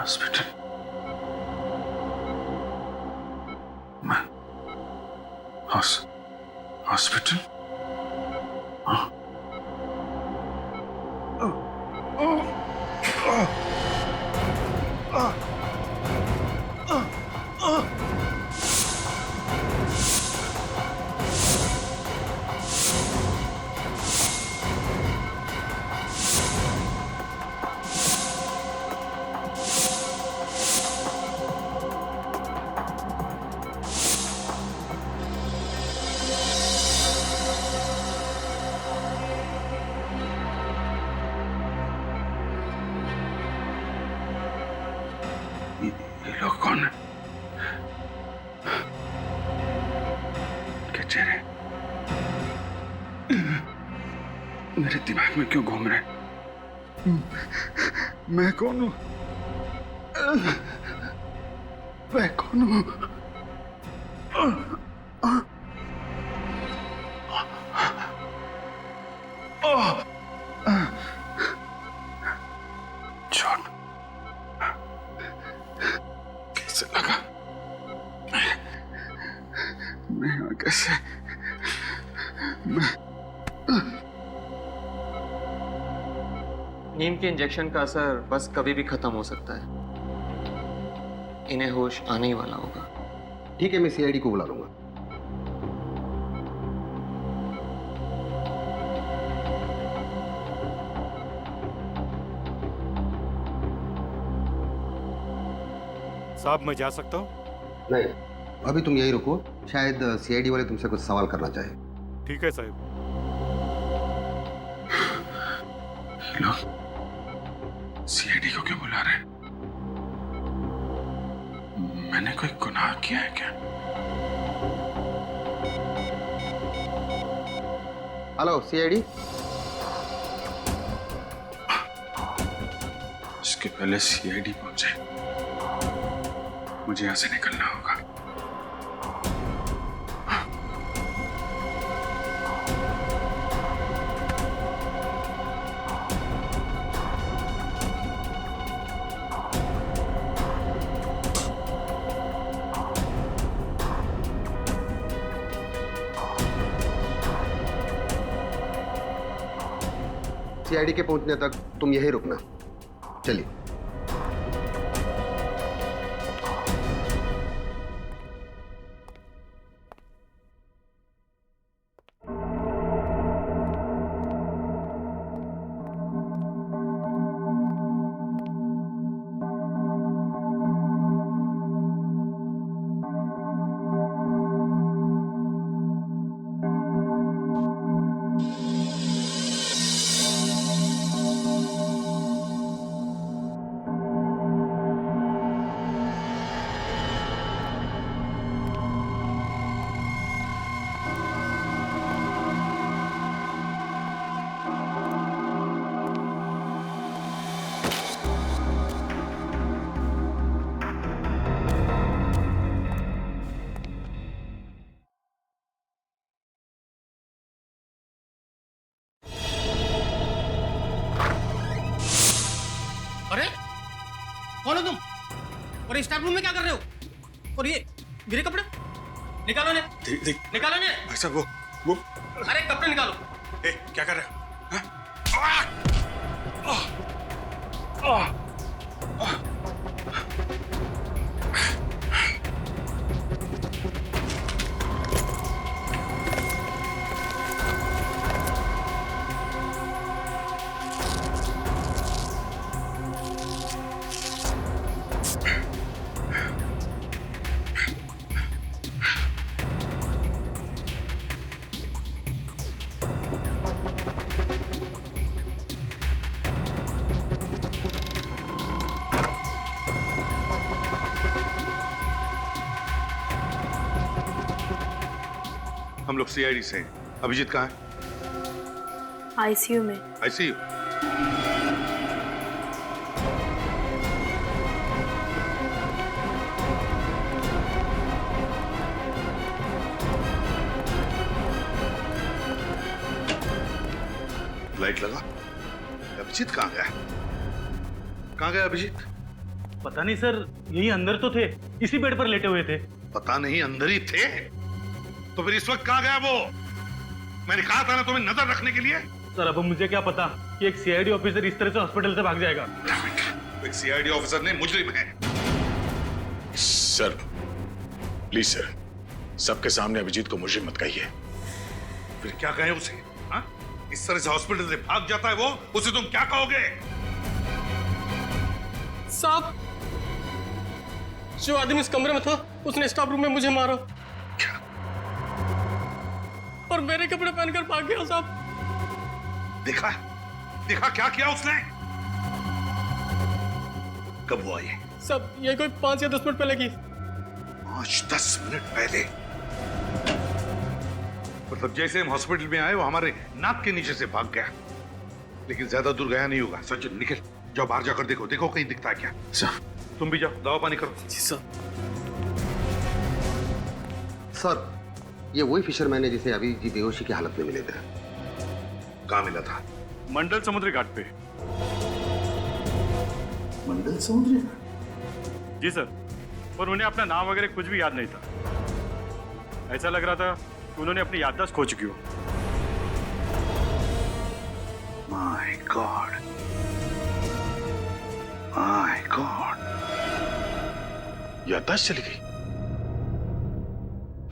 Hospital? मैं hospital? हाँ? ये लोग कौन है? क्या चेहरे मेरे दिमाग में क्यों घूम रहे हैं? मैं कौन हूं? मैं कौन हूं? चोट कैसे लगा? मैं यहाँ कैसे? नींद के इंजेक्शन का असर बस कभी भी खत्म हो सकता है। इन्हें होश आने ही वाला होगा। ठीक है, मैं सीआईडी को बुला लूंगा। साहब मैं जा सकता हूँ? नहीं, अभी तुम यही रुको, शायद सीआईडी वाले तुमसे कुछ सवाल करना चाहे। ठीक है साहब। लोग सीआईडी को क्यों बुला रहे हैं? मैंने कोई गुनाह किया है क्या? Hello CID. इसके पहले सीआईडी पहुंचे, मुझे यहां से निकलना होगा। सीआईडी के पहुंचने तक तुम यहीं रुकना। चलिए। अरे कौन हो तुम? और इस स्टाफ रूम में क्या कर रहे हो? और ये मेरे कपड़े निकालो ने, निकालो ने। भाई साहब वो अरे कपड़े निकालो। क्या कर रहे हो? हम लोग सीआईडी से हैं। अभिजीत कहाँ है? आईसीयू में। आईसीयू? लाइट लगा। अभिजीत कहाँ गया? कहाँ गया अभिजीत? पता नहीं सर, यही अंदर तो थे, इसी बेड पर लेटे हुए थे। पता नहीं अंदर ही थे? तो फिर इस वक्त कहाँ गया वो? मैंने कहा था ना तुम्हें नजर रखने के लिए। सर अब मुझे क्या पता कि एक सीआईडी ऑफिसर इस तरह से हॉस्पिटल से भाग जाएगा। एक सीआईडी ऑफिसर ने मुजरिम है। सर प्लीज सर, सबके सामने अभिजीत को मुजरिम मत कहिए। फिर क्या कहें उसे? हाँ? इस तरह से हॉस्पिटल से भाग जाता है वो, उसे तुम क्या कहोगे? साहब, जो आदमी इस कमरे में था उसने स्टाफ रूम में मुझे मारा। क्या? और मेरे कपड़े पहनकर भाग गया साहब। देखा? देखा क्या किया उसने? कब हुआ ये? सब ये कोई 5 या 10 मिनट पहले की। 5-10 मिनट पहले? मतलब जैसे हम हॉस्पिटल में आए वो हमारे नाक के नीचे से भाग गया, लेकिन ज्यादा दूर गया नहीं होगा। सचिन निकल, जाओ बाहर जाकर देखो, देखो कहीं दिखता है क्या। सर तुम भी जाओ, दवा पानी करो। जी सर। सर ये वही फिशरमैन है जिसे अभी जी बेहोशी की हालत में मिले थे। कहाँ मिला था? मंडल समुद्री घाट पे। मंडल समुद्री? जी सर, और उन्हें अपना नाम वगैरह कुछ भी याद नहीं था। ऐसा लग रहा था कि उन्होंने अपनी याददाश्त खो चुकी हो। My God, my God. याददाश्त चली गई।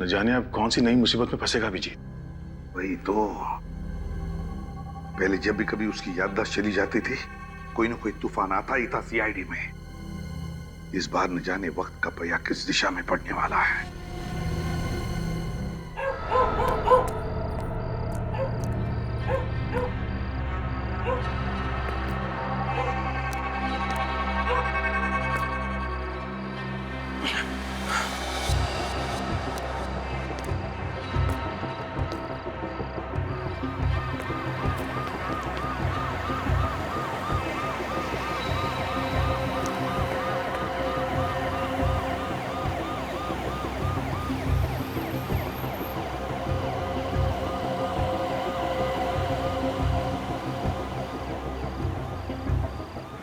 न जाने अब कौन सी नई मुसीबत में फंसेगा अभिजीत। वही तो, पहले जब भी कभी उसकी याददाश्त चली जाती थी कोई ना कोई तूफान आता ही था सीआईडी में। इस बार न जाने वक्त का पहिया किस दिशा में पड़ने वाला है।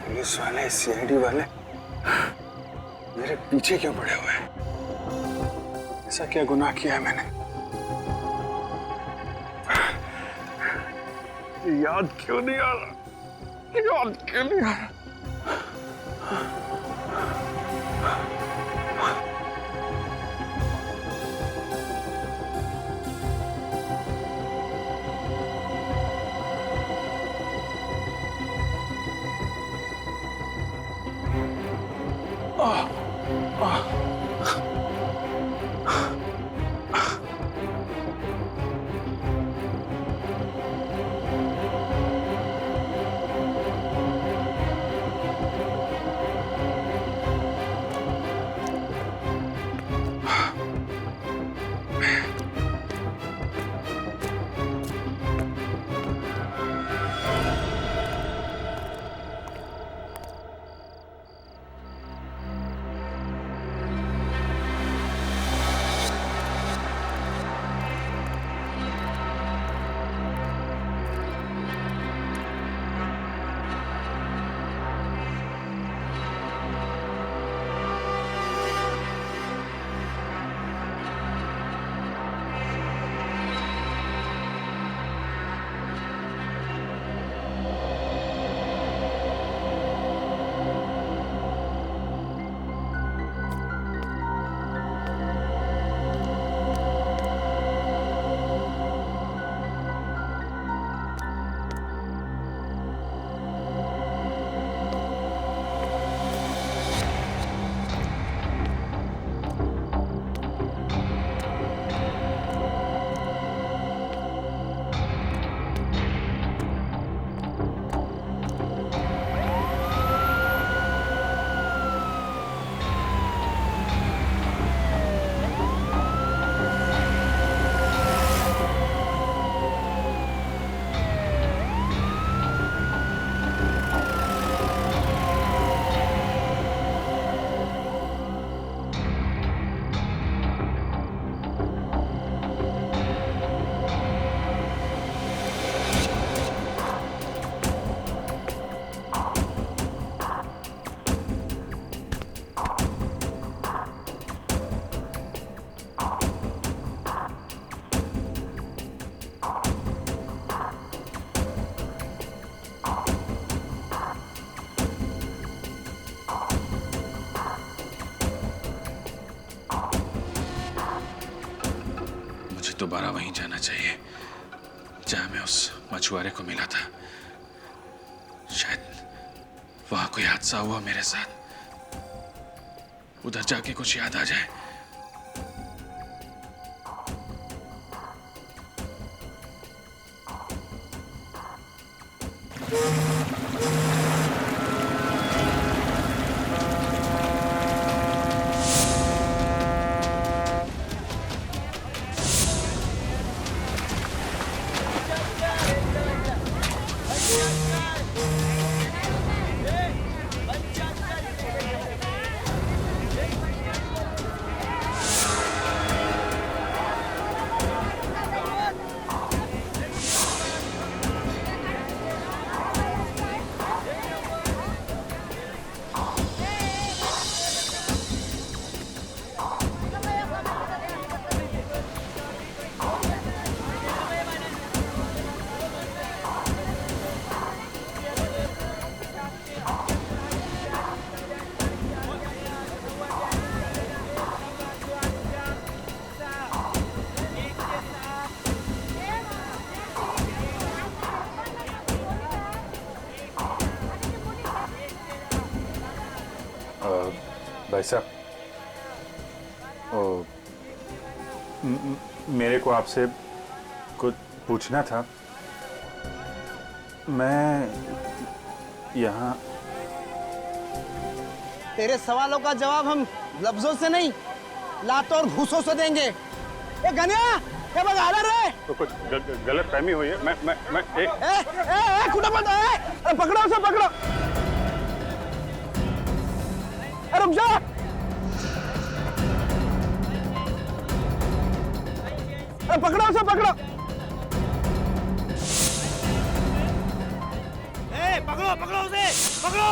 पुलिस वाले, सीआईडी वाले मेरे पीछे क्यों पड़े हुए हैं? ऐसा क्या गुनाह किया है मैंने? याद क्यों नहीं आ रहा? याद क्यों नहीं आ रहा? दोबारा वहीं जाना चाहिए जहां मैं उस मछुआरे को मिला था। शायद वहां कोई हादसा हुआ मेरे साथ, उधर जाके कुछ याद आ जाए। भाई साहब, मेरे को आपसे कुछ पूछना था। मैं यहाँ तेरे सवालों का जवाब हम लफ्जों से नहीं, लातों और घूसों से देंगे। ए गनिया, क्या बगा रहे? तो कुछ गलत फहमी हुई है। मैं कुटा मत, अरे पकड़ो उसे, पकड़ो। रुक जा। पकड़ो उसे, पकड़ो। पकड़ो पकड़ो उसे, पकड़ो।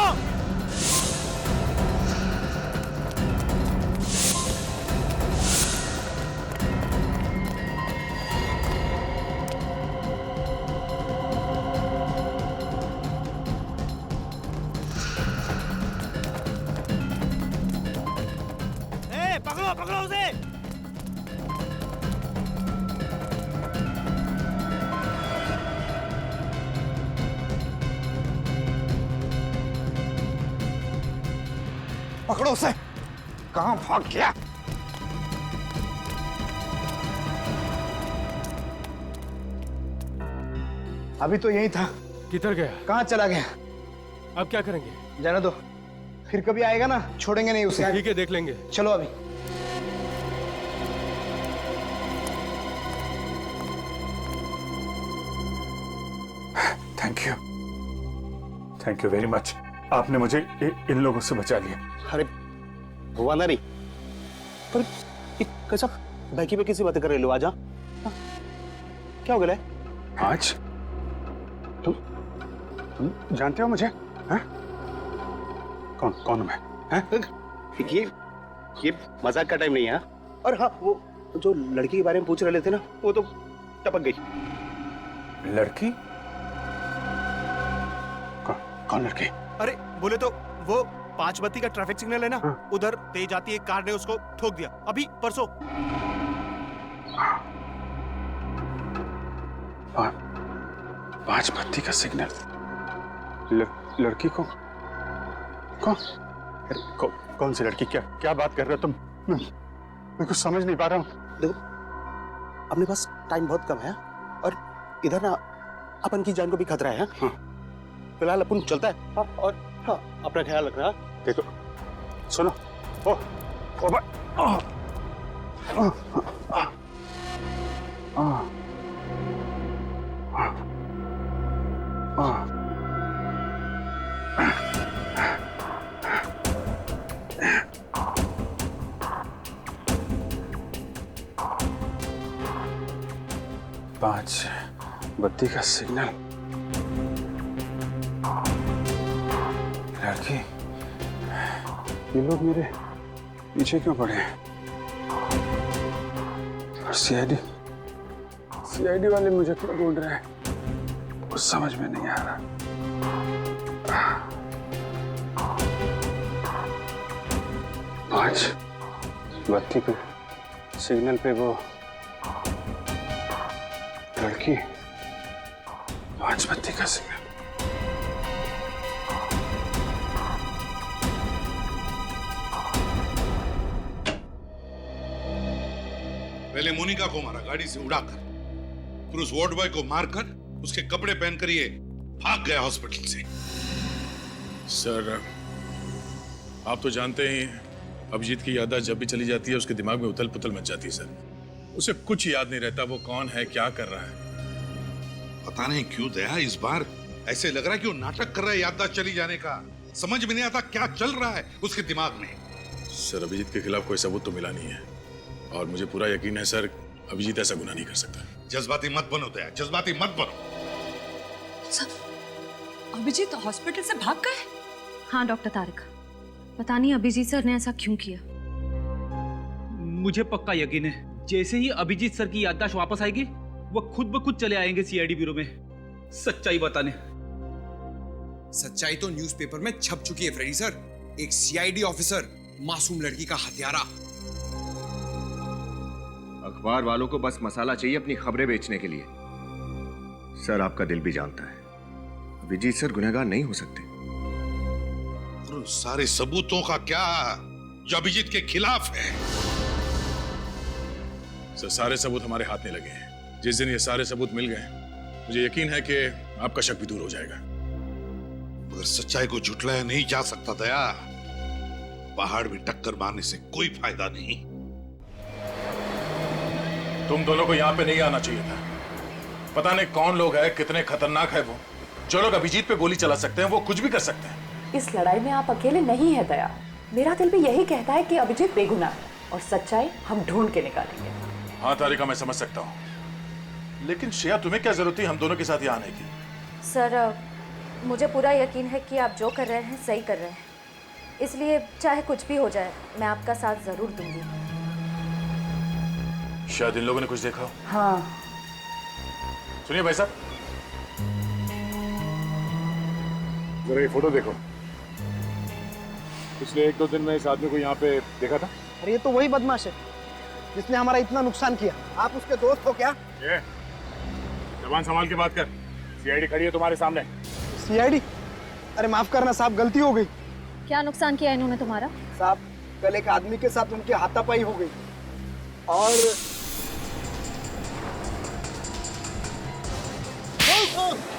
पकड़ो पकड़ो उसे। पकड़ो उसे। कहां भाग गया? अभी तो यही था। किधर गया? कहां चला गया? अब क्या करेंगे? जाने दो, फिर कभी आएगा ना, छोड़ेंगे नहीं उसे। ठीक है, देख लेंगे। चलो अभी। Thank you very much. आपने मुझे इन लोगों से बचा लिया। अरे हुआ ना नहीं, पर एक कैसा बैकी पे किसी बातें कर रहे लो। आजा, क्या हो गया? आज तुम जानते हो मुझे? हैं? कौन हूं मैं? हैं? ये मजाक का टाइम नहीं है। और हाँ, वो जो लड़की के बारे में पूछ रहे थे ना, वो तो टपक गई। लड़की? कौन लड़की? अरे बोले तो वो 5 बत्ती का ट्रैफिक सिग्नल है ना, उधर तेज आती एक कार ने उसको ठोक दिया अभी परसों। 5 बत्ती का सिग्नल? लड़की को कौन सी लड़की? क्या बात कर रहे हो तुम? मैं कुछ समझ नहीं पा रहा हूँ। देखो, अपने पास टाइम बहुत कम है और इधर ना अपन की जान को भी खतरा है। हाँ। फिलहाल अपन चलता है। हाँ, और हाँ, अपना ख्याल रखना। देखो, सुनो। ओ पांच बत्ती का सिग्नल। लड़की, ये लोग मेरे पीछे क्यों पड़े हैं? और सीआईडी वाले मुझे क्यों ढूंढ रहे हैं? कुछ समझ में नहीं आ रहा। पांच बत्ती पे सिग्नल पे वो लकी 5 बत्ती का सिग्नल। पहले मोनिका को मारा गाड़ी से उड़ाकर, फिर उस वार्ड बॉय को मारकर उसके कपड़े पहनकर ये भाग गया हॉस्पिटल से। सर, आप तो जानते ही अभिजीत की याददाश्त जब भी चली जाती है उसके दिमाग में उथल पुथल मच जाती है सर। उसे कुछ याद नहीं रहता वो कौन है, क्या कर रहा है। पता नहीं क्यों दया इस बार ऐसे लग रहा है कि वो नाटक कर रहा है याददाश्त चली जाने का। समझ में नहीं आता क्या चल रहा है उसके दिमाग में। सर, अभिजीत के खिलाफ कोई सबूत तो मिला नहीं है और मुझे पूरा यकीन है सर अभिजीत ऐसा गुनाह नहीं कर सकता। जज्बाती मत बनो दया, जज्बाती मत बनो। सर, अभिजीत हॉस्पिटल से भाग गए? हाँ डॉक्टर तारिक, पता नहीं अभिजीत सर ने ऐसा क्यों किया। मुझे पक्का यकीन है जैसे ही अभिजीत सर की याददाश्त वापस आएगी वो खुद ब खुद चले आएंगे सीआईडी ब्यूरो में सच्चाई बताने। सच्चाई तो न्यूज़पेपर में छप चुकी है फ्रेडी सर। एक सीआईडी ऑफिसर मासूम लड़की का हत्यारा। अखबार वालों को बस मसाला चाहिए अपनी खबरें बेचने के लिए। सर, आपका दिल भी जानता है अभिजीत सर गुनहगार नहीं हो सकते। और उन सारे सबूतों का क्या जो अभिजीत के खिलाफ है? सर, सारे सबूत हमारे हाथ में लगे हैं। जिस दिन ये सारे सबूत मिल गए मुझे यकीन है कि आपका शक भी दूर हो जाएगा। मगर सच्चाई को झुठलाया नहीं जा सकता दया। पहाड़ में टक्कर मारने से कोई फायदा नहीं। तुम दोनों को यहाँ पे नहीं आना चाहिए था। पता नहीं कौन लोग हैं, कितने खतरनाक है वो। जो लोग अभिजीत पे गोली चला सकते हैं वो कुछ भी कर सकते हैं। इस लड़ाई में आप अकेले नहीं है दया। मेरा दिल भी यही कहता है कि अभिजीत बेगुनाह है और सच्चाई हम ढूंढ के निकालेंगे। हाँ तारिका, मैं समझ सकता हूँ, लेकिन श्रेया तुम्हें क्या जरूरत थी हम दोनों के साथ यहाँ आने की? सर, मुझे पूरा यकीन है कि आप जो कर रहे हैं सही कर रहे हैं, इसलिए चाहे कुछ भी हो जाए मैं आपका साथ जरूर दूंगी। शायद इन लोगों ने कुछ देखा हो। हाँ। सुनिए भाई साहब, जरा ये फोटो देखो। पिछले 1-2 दिन में इस आदमी को यहाँ पे देखा था। अरे ये तो वही बदमाश है जिसने हमारा इतना नुकसान किया। आप उसके दोस्त हो क्या? ये जबान संभाल के बात कर। सीआईडी खड़ी है तुम्हारे सामने। सीआईडी? अरे माफ करना साहब, गलती हो गई। क्या नुकसान किया इन्होंने तुम्हारा? साहब, कल एक आदमी के साथ उनकी हाथापाई हो गई और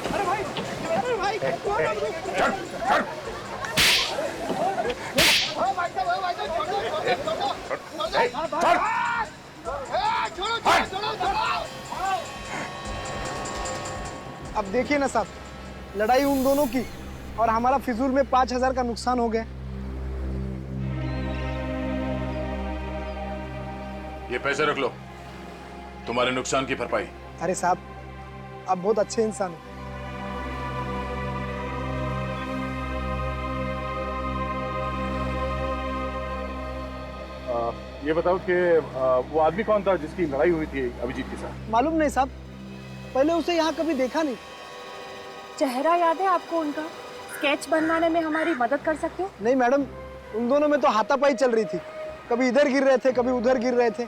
अरे भाई, अरे भाई, अब देखिए ना साहब, लड़ाई उन दोनों की और हमारा फिजूल में 5,000 का नुकसान हो गया। ये पैसे रख लो, तुम्हारे नुकसान की भरपाई। अरे साहब, आप बहुत अच्छे इंसान हो। ये बताओ कि वो आदमी कौन था जिसकी लड़ाई हुई थी अभिजीत के साथ? मालूम नहीं साहब, पहले उसे यहाँ कभी देखा नहीं। चेहरा याद है आपको उनका? स्केच बनवाने में हमारी मदद कर सकते हो? नहीं मैडम, उन दोनों में तो हाथापाई चल रही थी। कभी इधर गिर रहे थे, कभी उधर गिर रहे थे,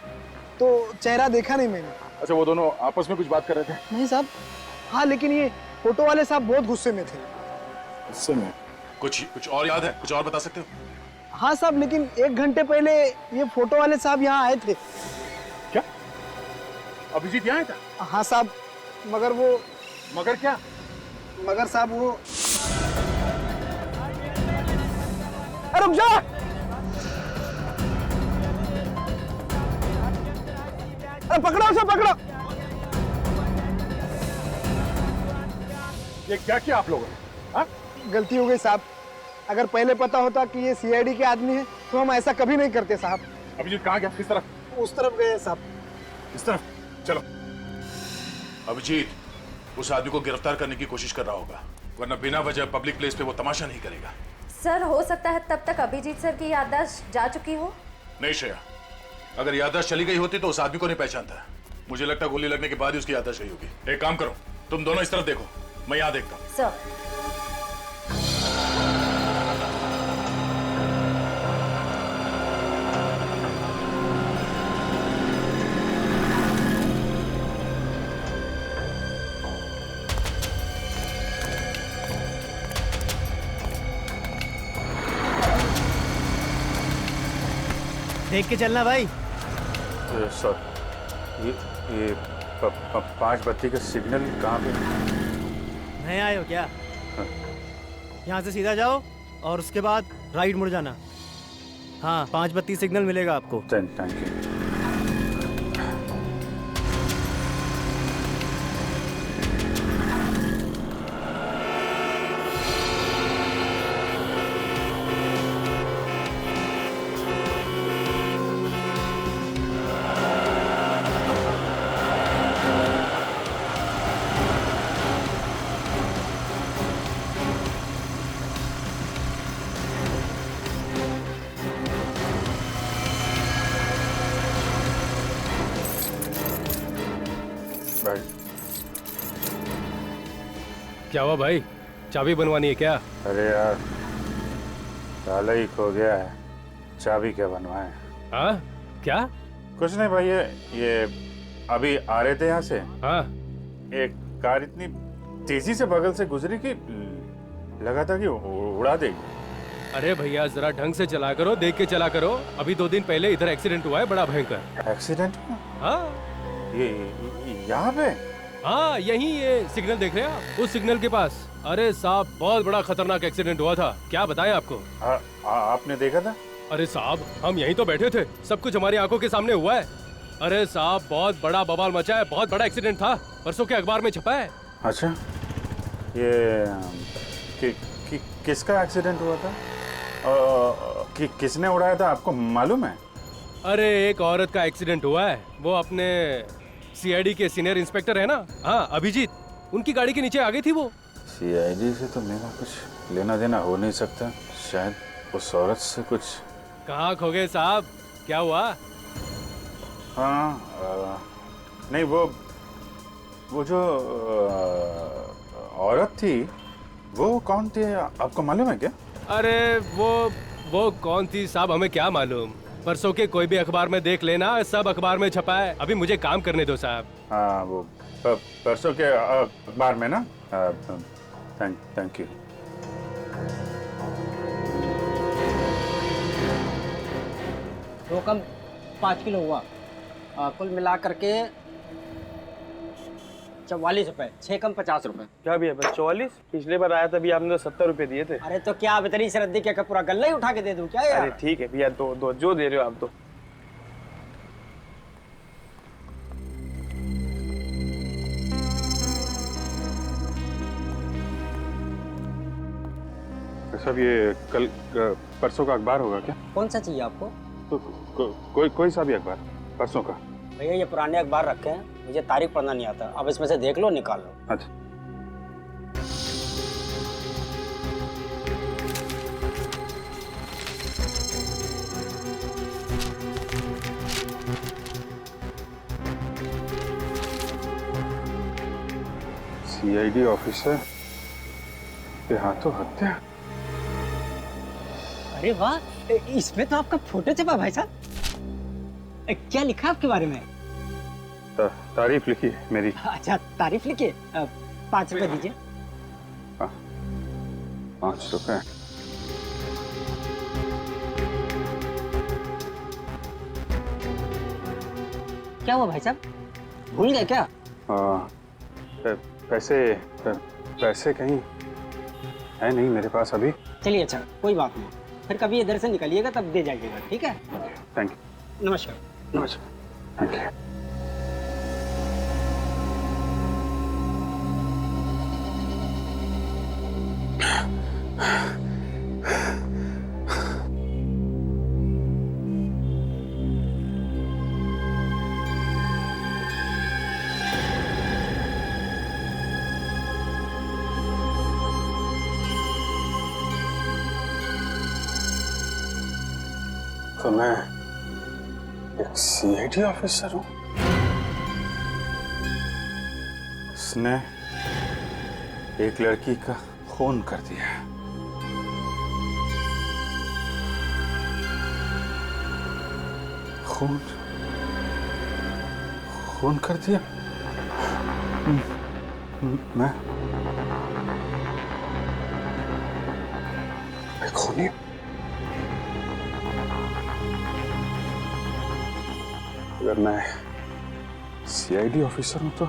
तो चेहरा देखा नहीं मैंने। अच्छा, वो दोनों आपस में कुछ बात कर रहे थे? नहीं साहब। हाँ, लेकिन ये फोटो वाले साहब बहुत गुस्से में थे। गुस्से में? कुछ और याद है? कुछ और बता सकते हो? हाँ साहब, लेकिन 1 घंटे पहले ये फोटो वाले साहब यहाँ आए थे। क्या अभिजीत यहाँ आया था? हाँ साहब, मगर वो। मगर क्या? मगर साहब वो। अरे रुक जा! अरे पकड़ो उसे, पकड़ो! ये क्या किया आप लोगों ने? हाँ? गलती हो गई साहब। अगर पहले पता होता कि ये सीआईडी के आदमी है तो हम ऐसा कभी नहीं करते साहब। अभिजीत कहाँ गया? किस तरफ? उस तरफ गए साहब। किस तरफ? चलो। अभिजीत उस आदमी को गिरफ्तार करने की कोशिश कर रहा होगा, वरना बिना वजह पब्लिक प्लेस पे वो तमाशा नहीं करेगा। सर, हो सकता है तब तक अभिजीत सर की याददाश्त जा चुकी हो। नहीं श्रेया, अगर याददाश्त चली गई होती तो उस आदमी को नहीं पहचानता। मुझे लगता है गोली लगने के बाद ही उसकी याददाश्त गई होगी। एक काम करो, तुम दोनों इस तरफ देखो, मैं यहाँ देखता हूँ। सर। देख के चलना भाई। सर ये 5 बत्ती का सिग्नल कहाँ पे? नए आए हो क्या? यहाँ से सीधा जाओ और उसके बाद राइट मुड़ जाना। हाँ, 5 बत्ती सिग्नल मिलेगा आपको। Thank you. क्या हुआ भाई, चाबी बनवानी है क्या? अरे यार ताला ही खो गया है, चाबी क्या बनवाएं? हाँ क्या? कुछ नहीं भाई, ये अभी आ रहे थे यहाँ से। हाँ, एक कार इतनी तेजी से बगल से गुजरी कि लगा था कि उड़ा देगी। अरे भैया जरा ढंग से चला करो, देख के चला करो। अभी 2 दिन पहले इधर एक्सीडेंट हुआ है बड़ा भयंकर। एक्सीडेंट? हाँ ये यहाँ पे? हाँ यही, ये सिग्नल देख रहे हैं आप, उस सिग्नल के पास। अरे साहब बहुत बड़ा खतरनाक एक्सीडेंट हुआ था, क्या बताएं आपको। आपने देखा था? अरे साहब हम यहीं तो बैठे थे, सब कुछ हमारी आंखों के सामने हुआ है। अरे साहब बहुत बड़ा बवाल मचा है, बहुत बड़ा एक्सीडेंट था, परसों के अखबार में छपा है। अच्छा, ये किसका एक्सीडेंट हुआ था? किसने उड़ाया था आपको मालूम है? अरे एक औरत का एक्सीडेंट हुआ है, वो अपने सीआईडी के सीनियर इंस्पेक्टर है ना, हाँ अभिजीत, उनकी गाड़ी के नीचे आ गई थी वो। सीआईडी से तो मेरा कुछ लेना देना हो नहीं सकता, शायद उस औरत से कुछ। कहाँ खो गए साहब, क्या हुआ? हाँ नहीं, वो जो औरत थी वो कौन थी आपको मालूम है क्या? अरे वो कौन थी साहब, हमें क्या मालूम, परसों के कोई भी अखबार में देख लेना, सब अखबार में छपा है। अभी मुझे काम करने दो साहब। हाँ वो परसों के अखबार में ना। Thank you. तो कम 5 किलो हुआ, कुल मिला करके 44 रुपए, 6 कम 50 रुपए। क्या भैया 44? पिछले बार आया था भैया, आपने तो 70 रुपए दिए थे। अरे तो क्या अब इतनी सरद्दी क्या पूरा गल्ला ही उठा के दे दूं क्या यार? अरे ठीक है भैया, दो जो दे रहे हो आप तो। सब ये कल परसों का अखबार होगा क्या? कौन सा चाहिए आपको? तो कोई सा भी अखबार परसों का। भैया ये पुराने अखबार रखे हैं, मुझे तारीख पढ़ना नहीं आता, अब इसमें से देख लो, निकाल लो। अच्छा। सीआईडी ऑफिसर के हाथों हत्या। अरे वाह, इसमें तो आपका फोटो छपा भाई साहब। क्या लिखा आपके बारे में? तारीफ लिखी है मेरी। अच्छा तारीफ लिखी, 5 रुपए दीजिए। 5 रुपए? क्या हुआ भाई साहब, भूल गए क्या? पैसे कहीं है नहीं मेरे पास अभी। चलिए अच्छा कोई बात नहीं, फिर कभी इधर से निकलिएगा तब दे जाइएगा, ठीक है? Thank you. नमस्कार। नमस्कार। Thank you. तो मैं एक सीआईडी ऑफिसर हूँ। उसने एक लड़की का खून कर दिया। खून कर दिया? मैं खूनी? अगर मैं सीआईडी ऑफिसर हूं तो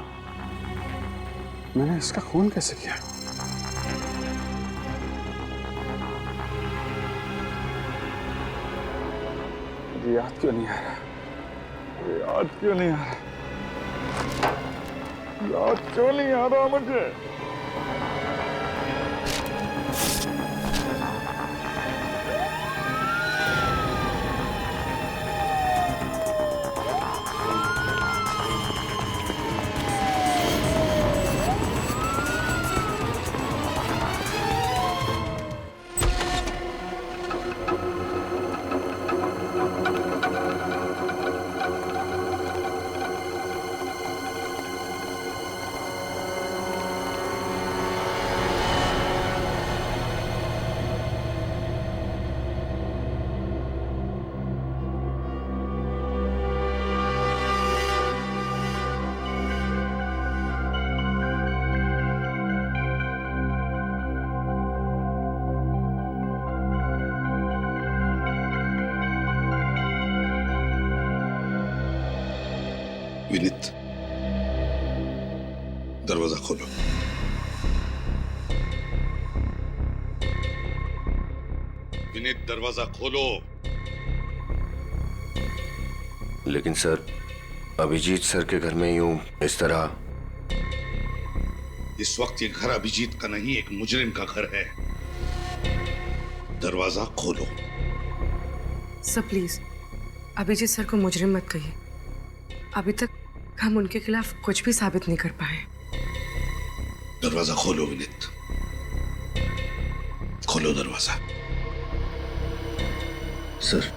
मैंने इसका खून कैसे किया? मुझे याद क्यों नहीं आ रहा? मुझे याद क्यों नहीं आ रहा? याद क्यों नहीं आ रहा मुझे? विनीत, दरवाजा खोलो। विनीत, दरवाजा खोलो। लेकिन सर, अभिजीत सर के घर में यूं इस तरह। इस वक्त ये घर अभिजीत का नहीं, एक मुजरिम का घर है। दरवाजा खोलो। सर प्लीज अभिजीत सर को मुजरिम मत कहिए। अभी तक हम उनके खिलाफ कुछ भी साबित नहीं कर पाए। दरवाजा खोलो विनीत, खोलो दरवाजा। सर,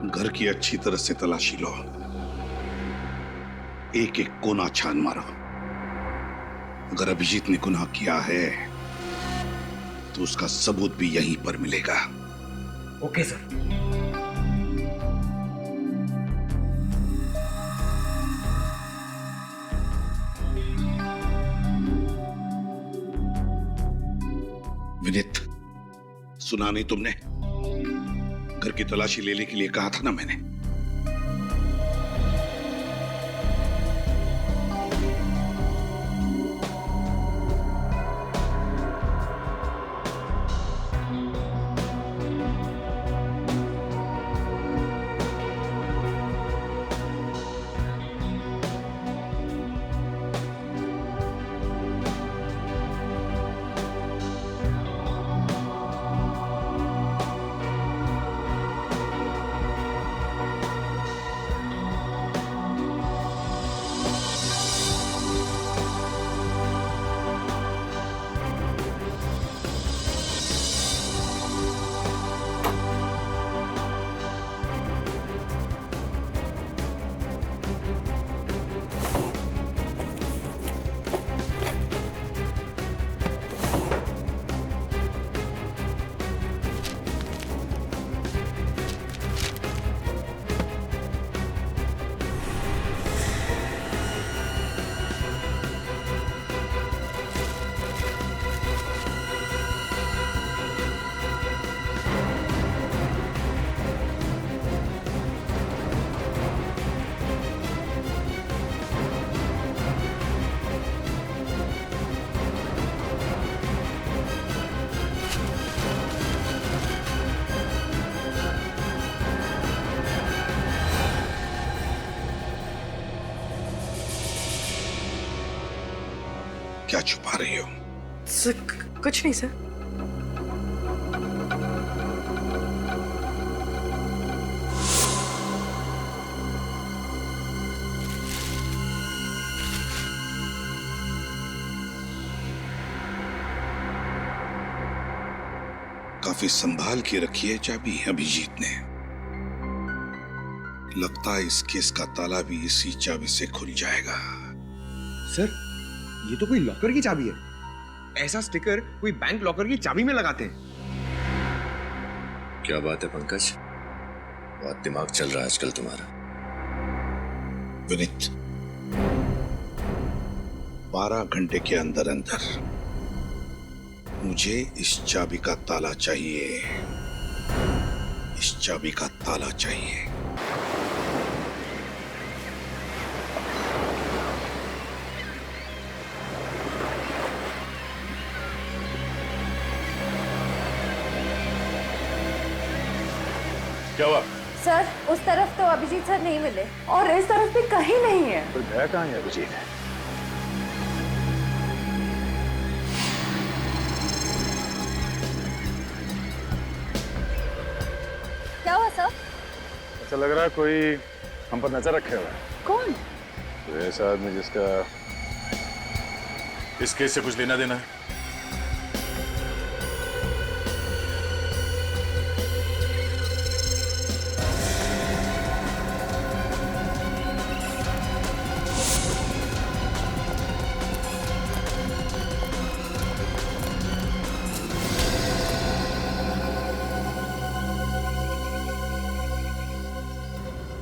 घर की अच्छी तरह से तलाशी लो, एक एक कोना छान मारो। अगर अभिजीत ने गुनाह किया है तो उसका सबूत भी यहीं पर मिलेगा। Okay sir. विनीत, सुना नहीं तुमने? घर की तलाशी लेने के लिए कहा था ना मैंने। क्या छुपा रही हो? सर कुछ नहीं सर। काफी संभाल के रखी है चाबी अभिजीत ने। लगता है इस केस का ताला भी इसी चाबी से खुल जाएगा। सर, ये तो कोई लॉकर की चाबी है। ऐसा स्टिकर कोई बैंक लॉकर की चाबी में लगाते हैं। क्या बात है पंकज, बहुत दिमाग चल रहा है आजकल तुम्हारा। विनीत, 12 घंटे के अंदर अंदर मुझे इस चाबी का ताला चाहिए। इस चाबी का ताला चाहिए। क्या हुआ? सर, उस तरफ तो अभिजीत सर नहीं मिले और इस तरफ भी कहीं नहीं है। तो गया कहाँ है अभिजीत? क्या हुआ सर? ऐसा लग रहा है कोई हम पर नजर रखे हुआ है। कौन? तो ऐसा आदमी जिसका इस केस से कुछ लेना देना है।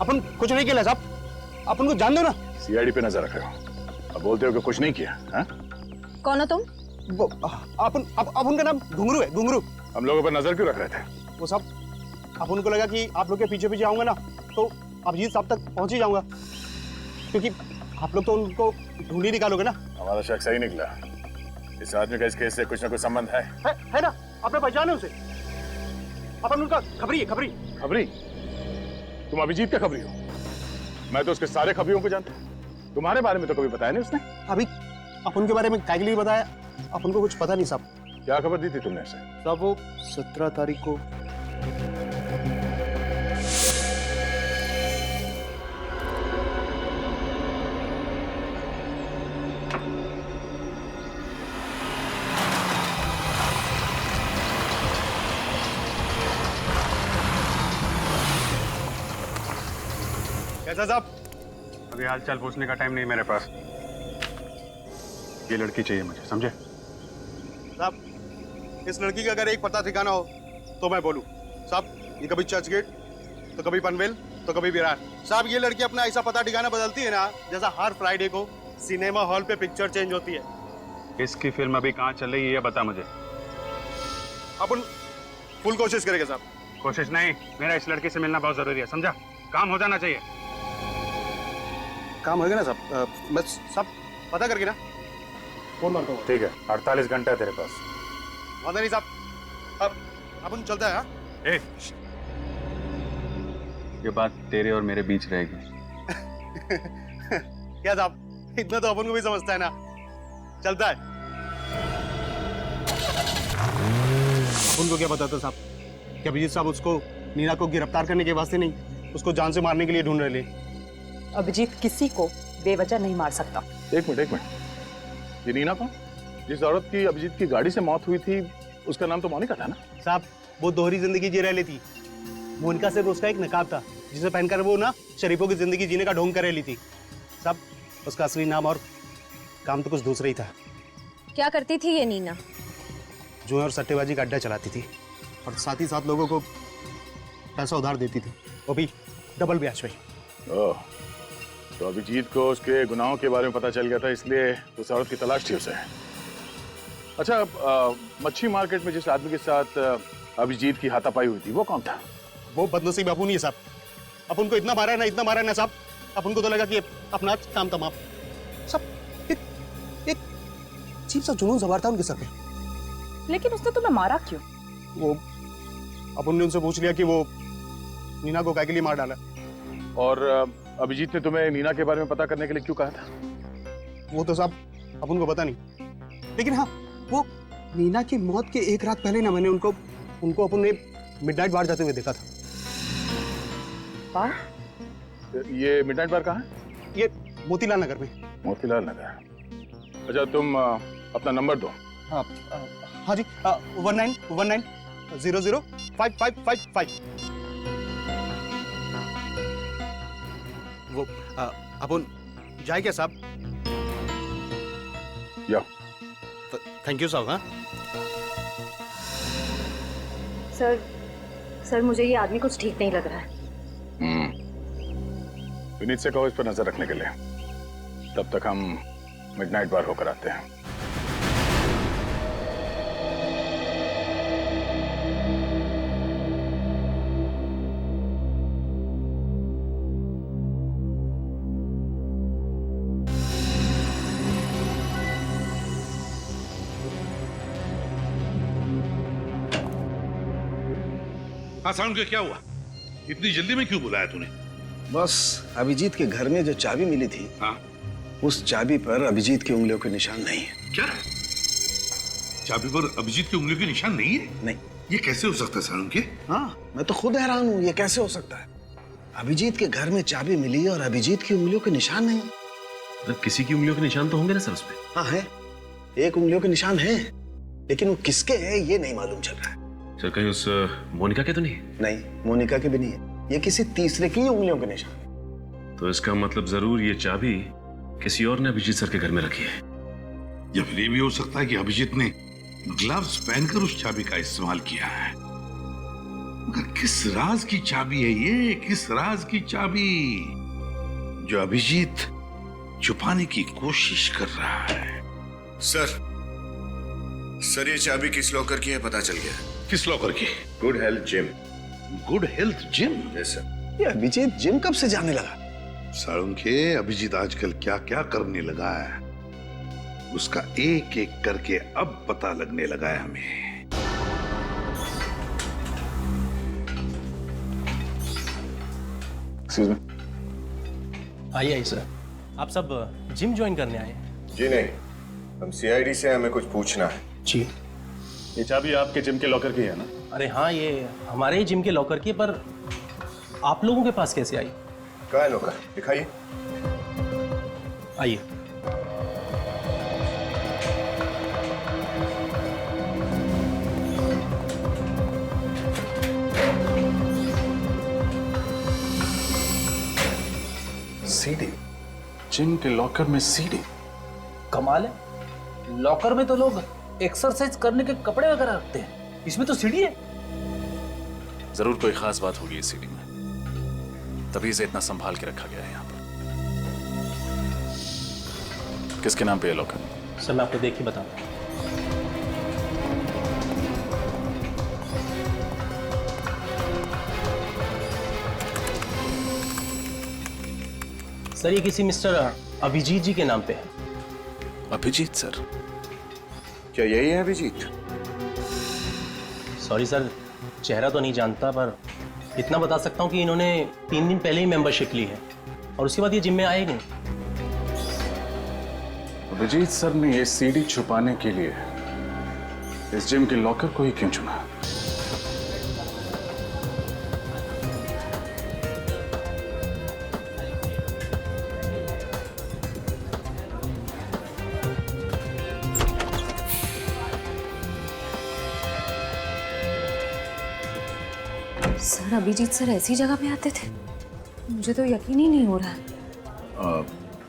अपन कुछ नहीं किया साहब, अपन को जान दो ना। सीआईडी पे नजर रखे हो, अब बोलते हो कि कुछ नहीं किया। हाँ? कौन हो तुम? अपन का नाम घुंगरू है, घुंगरू। हम लोगों पर नजर क्यों रख रहे थे? वो साहब, अपन को लगा कि आप लोग के पीछे पीछे आऊंगा ना तो अभिजीत साहब तक पहुंच ही जाऊंगा, क्योंकि आप लोग तो उनको ढूंढ ही निकालोगे ना। हमारा शक सही निकला। इस आदमी का इस केस से कुछ ना कुछ संबंध है ना? आपने पहचाने उसे? अपन उनका खबरी है, खबरी। खबरी? तुम अभिजीत का खबरी हो? मैं तो उसके सारे खबरियों को जानता हूँ। तुम्हारे बारे में तो कभी बताया नहीं उसने। अभी अपन के बारे में काय के लिए बताया? अपन को कुछ पता नहीं साहब। क्या खबर दी थी तुमने उसे? साहब वो 17 तारीख को। कैसा साहब? अभी हालचाल पूछने का टाइम नहीं मेरे पास। ये लड़की चाहिए मुझे, समझे? साहब, इस लड़की का अगर एक पता ठिकाना हो तो मैं बोलूं। साहब, ये कभी चर्च गेट तो कभी पनवेल तो कभी विरार। साहब, ये लड़की अपना ऐसा पता ठिकाना बदलती है ना, जैसा हर फ्राइडे को सिनेमा हॉल पे पिक्चर चेंज होती है। इसकी फिल्म अभी कहाँ चल रही है ये बता मुझे। अपन फुल कोशिश करेंगे साहब। कोशिश नहीं, मेरा इस लड़की से मिलना बहुत जरूरी है, समझा? काम हो जाना चाहिए। काम होगा ना साहब? बस सब पता करके ना फोन मारता हूँ। ठीक है, 48 घंटा है तेरे पास। वादा नहीं साहब, अब अपन चलता है। हाँ? ये बात तेरे और मेरे बीच रहेगी। क्या साहब, इतना तो अपन को भी समझता है ना। चलता है। अपन को क्या पता था साहब कि अभिजीत साहब उसको नीना को गिरफ्तार करने के वास्ते नहीं, उसको जान से मारने के लिए ढूंढ रहे थे। अभिजीत किसी को बेवजह नहीं मार सकता। एक मिनट। ये नीना कौन? जिस औरत की अभिजीत की गाड़ी से मौत हुई थी उसका नाम तो मोनिका था ना? साहब, वो दोहरी जिंदगी जी रह लेती। मोनिका सिर्फ उसका एक नकाब था जिसे पहनकर वो ना शरीफों की जिंदगी जीने का ढोंग कर रही थी। साहब, उसका असली नाम और काम तो कुछ दूसरा ही था। क्या करती थी ये नीना? जुए और सट्टेबाजी का अड्डा चलाती थी और साथ ही साथ लोगों को पैसा उधार देती थी, वो भी डबल ब्याज पे। ओह, तो अभिजीत को उसके गुनाहों के बारे में पता चल गया था, इसलिए उस औरत की तलाश थी उसे। अच्छा, मच्छी मार्केट में जिस आदमी के साथ अभिजीत की हाथापाई हुई थी वो कौन था? वो बदनसीब अपन ही है साहब। अपन को इतना मारा है ना साहब, अपन को तो लगा कि अपना काम तमाम। सब एक अजीब सा जुनून सवार था उनके सर पे। लेकिन उसने तुम्हें मारा क्यों? वो अपन ने उनसे पूछ लिया कि वो नीना को काय के लिए मार डाला। और अभिजीत ने तुम्हें नीना के बारे में पता करने के लिए क्यों कहा था? वो तो साहब अपन को पता नहीं, लेकिन हाँ, वो नीना की मौत के एक रात पहले ना मैंने उनको अपन ने मिडनाइट बार जाते हुए देखा था। बार? ये मिडनाइट बार कहाँ है? ये मोतीलाल नगर में। मोतीलाल नगर। अच्छा, तुम अपना नंबर दो। हाँ जी, 1919005555। वो अपन जाए क्या साहब? या थैंक यू साहब। हाँ सर मुझे ये आदमी कुछ ठीक नहीं लग रहा है। विनीत से कहो इस पर नजर रखने के लिए। तब तक हम मिडनाइट बार होकर आते हैं। हाँ साउंड के क्या हुआ? इतनी जल्दी में क्यों बुलाया तूने? बस अभिजीत के घर में जो चाबी मिली थी, हाँ? उस चाबी पर अभिजीत की उंगलियों के निशान नहीं है। क्या? चाबी पर अभिजीत की उंगलियों के निशान नहीं है? नहीं। ये कैसे हो सकता है साउंड के? हाँ, मैं तो खुद हैरान हूँ, ये कैसे हो सकता है? अभिजीत के घर में चाबी मिली और अभिजीत की उंगलियों के निशान नहीं। मतलब किसी की उंगलियों के निशान तो होंगे ना सर उसमें? हाँ है, एक उंगलियों के निशान है, लेकिन वो किसके हैं ये नहीं मालूम चल रहा है। सर कहीं उस मोनिका के तो नहीं? नहीं, मोनिका के भी नहीं है, ये किसी तीसरे की उंगलियों के निशान। तो इसका मतलब जरूर ये चाबी किसी और ने अभिजीत सर के घर में रखी है। या फिर ये भी हो सकता है कि अभिजीत ने ग्लव्स पहनकर उस चाबी का इस्तेमाल किया है। मगर किस राज की चाबी है ये? किस राज की चाबी जो अभिजीत छुपाने की कोशिश कर रहा है? सर ये चाबी किस लॉकर की है पता चल गया। किस लॉकर की? Good health gym. Good health gym? Yes sir. ये अभिजीत जिम कब से जाने लगा? साळुंखे, अभिजीत आजकल क्या क्या करने लगा है, उसका एक एक करके अब पता लगने लगा है हमें। आइए आइए सर, आप सब जिम ज्वाइन करने आए हैं? जी नहीं, हम सीआईडी से हमें कुछ पूछना है। जी। ये चाबी आपके जिम के लॉकर की है ना? अरे हाँ, ये हमारे ही जिम के लॉकर की, पर आप लोगों के पास कैसे आई? कहाँ है लॉकर? दिखाइए। आइए। सीडी? जिम के लॉकर में सीडी? कमाल है, लॉकर में तो लोग एक्सरसाइज करने के कपड़े वगैरह रखते हैं, इसमें तो सीडी है। जरूर कोई खास बात होगी इस सीडी में, तभी इसे इतना संभाल के रखा गया है यहाँ पर। किसके नाम पे है लॉकर? सर मैं आपको देख के बताऊं। सर ये किसी मिस्टर अभिजीत जी के नाम पे है। अभिजीत सर? क्या यही है अभिजीत? सॉरी सर, चेहरा तो नहीं जानता, पर इतना बता सकता हूँ कि इन्होंने 3 दिन पहले ही मेंबरशिप ली है और उसके बाद ये जिम में आए नहीं। अभिजीत सर ने ये सीडी छुपाने के लिए इस जिम के लॉकर को ही क्यों चुना? सर अभिजीत सर ऐसी जगह पे आते थे? मुझे तो यकीन ही नहीं हो रहा।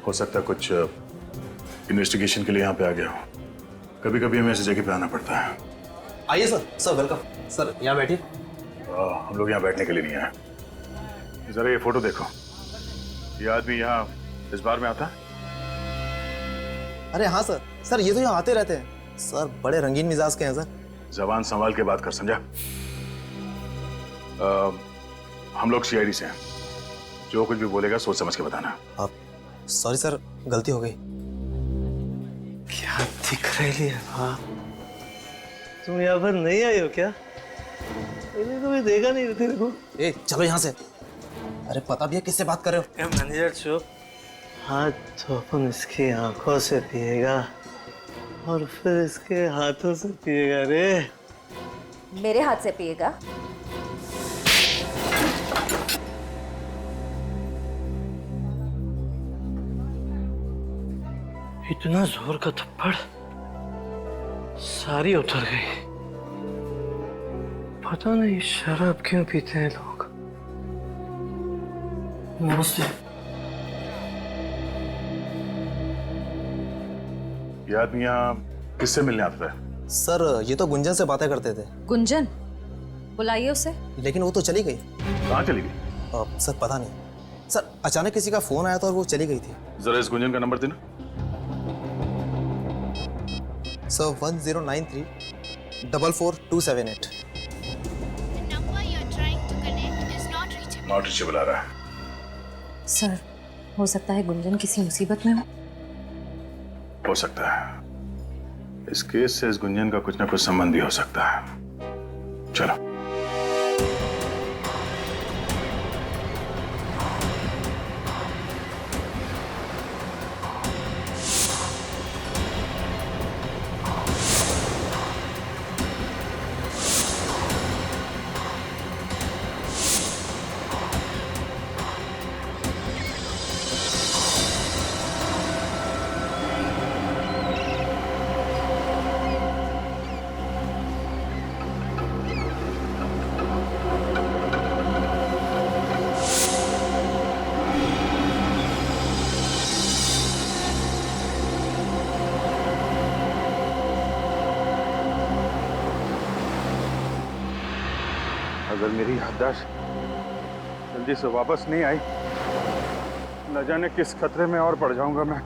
हो सकता है कुछ इन्वेस्टिगेशन के लिए यहाँ पे आ गया हो। कभी कभी हमें ऐसी जगह पे आना पड़ता है। आइए सर। Sir welcome. सर यहाँ बैठिए। हम लोग यहाँ बैठने के लिए नहीं आए। जरा ये फोटो देखो, ये आदमी यहाँ इस बार में आता है? अरे हाँ सर, सर ये तो यहाँ आते रहते हैं सर, बड़े रंगीन मिजाज के हैं सर। जबान संभाल के बात कर, समझा? हम लोग सीआईडी से हैं, जो कुछ भी बोलेगा सोच समझ के बताना। आप सॉरी सर, गलती हो गई। क्या दिख रही है आप? तुम यहाँ पर नहीं आई हो क्या? मैंने कभी देखा नहीं तेरे को। ए चलो यहाँ से। अरे पता भी है किससे बात कर रहे हो? मैनेजर चुप। हाथ तो अपन इसकी आंखों से पिएगा और फिर इसके हाथों से पिएगा रे। मेरे हाथ से पिएगा? इतना जोर का थप्पड़, सारी उतर गई। पता नहीं शराब क्यों पीते हैं लोग। नमस्ते। ये आदमी यहाँ किससे मिलने आता है? सर ये तो गुंजन से बातें करते थे। गुंजन? बुलाइए उसे। लेकिन वो तो चली गई। कहाँ चली गई? सर पता नहीं सर, अचानक किसी का फोन आया था और वो चली गई थी। जरा इस गुंजन का नंबर देना। सर 1093 44278। नॉट रीचेबल आ रहा है। सर हो सकता है गुंजन किसी मुसीबत में हो सकता है। इस केस से इस गुंजन का कुछ ना कुछ संबंध भी हो सकता है। चलो। अगर मेरी याददाश्त जल्दी से वापस नहीं आई, न जाने किस खतरे में और पड़ जाऊंगा मैं।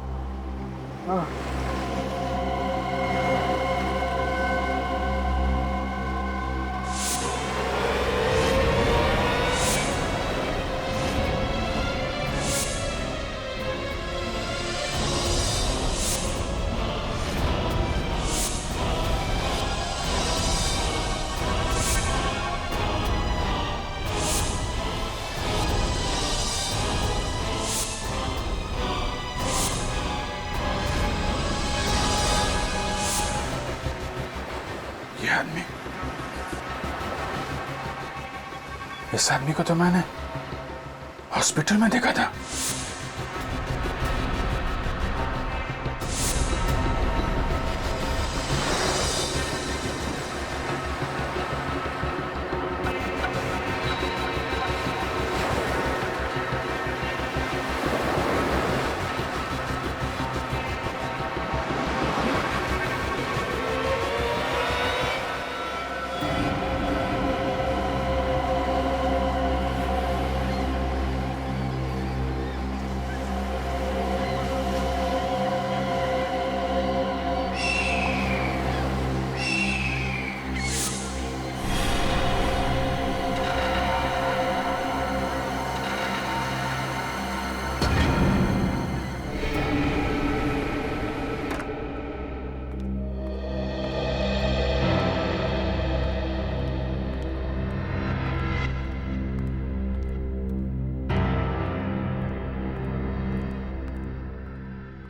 ये आदमी, इस आदमी को तो मैंने हॉस्पिटल में देखा था।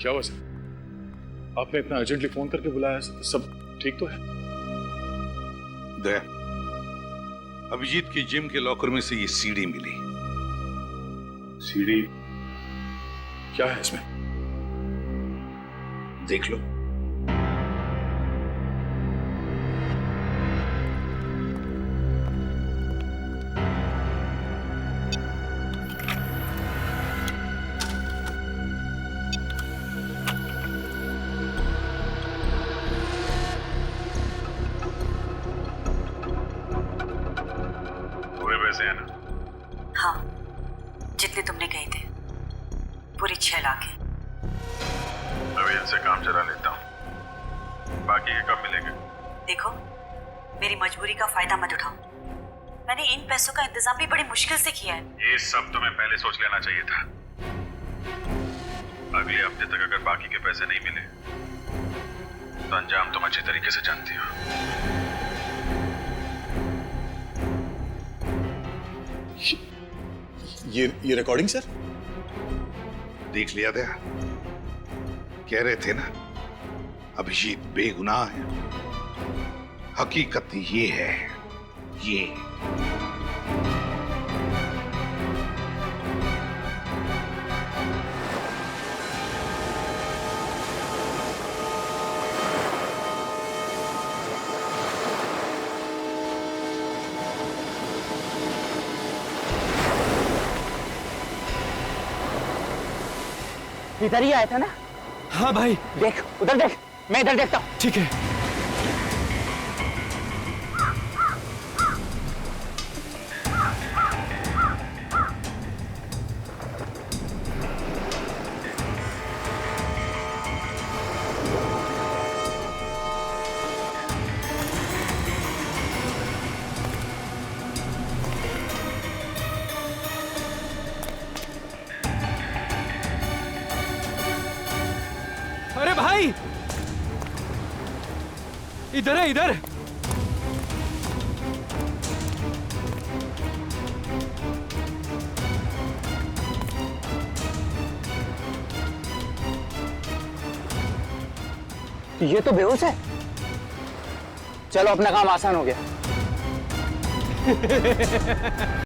क्या हुआ सर? आपने इतना अर्जेंटली फोन करके बुलाया? सब ठीक तो है? दया, अभिजीत की जिम के लॉकर में से ये सीडी मिली। सीडी? क्या है इसमें? देख लो। पैसे हैं ना? हाँ, जितने तुमने कहे थे, पूरी 6 लाख है। अभी इनसे काम चला लेता हूँ, बाकी के कब मिलेंगे? देखो, मेरी मजबूरी का फायदा मत उठाओ। मैंने इन पैसों का इंतजाम भी बड़ी मुश्किल से किया है। ये सब तुम्हें पहले सोच लेना चाहिए था। अगले हफ्ते तक अगर बाकी के पैसे नहीं मिले तो अंजाम तुम अच्छी तरीके से जानती हो। ये रिकॉर्डिंग सर देख लिया दया? कह रहे थे ना अभिजीत बेगुनाह है। हकीकत ये है, ये इधर ही आया था ना? हाँ भाई। देख उधर देख, मैं इधर देखता हूँ। ठीक है। नहीं, इधर है, इधर। ये तो बेहोश है। चलो अपना काम आसान हो गया।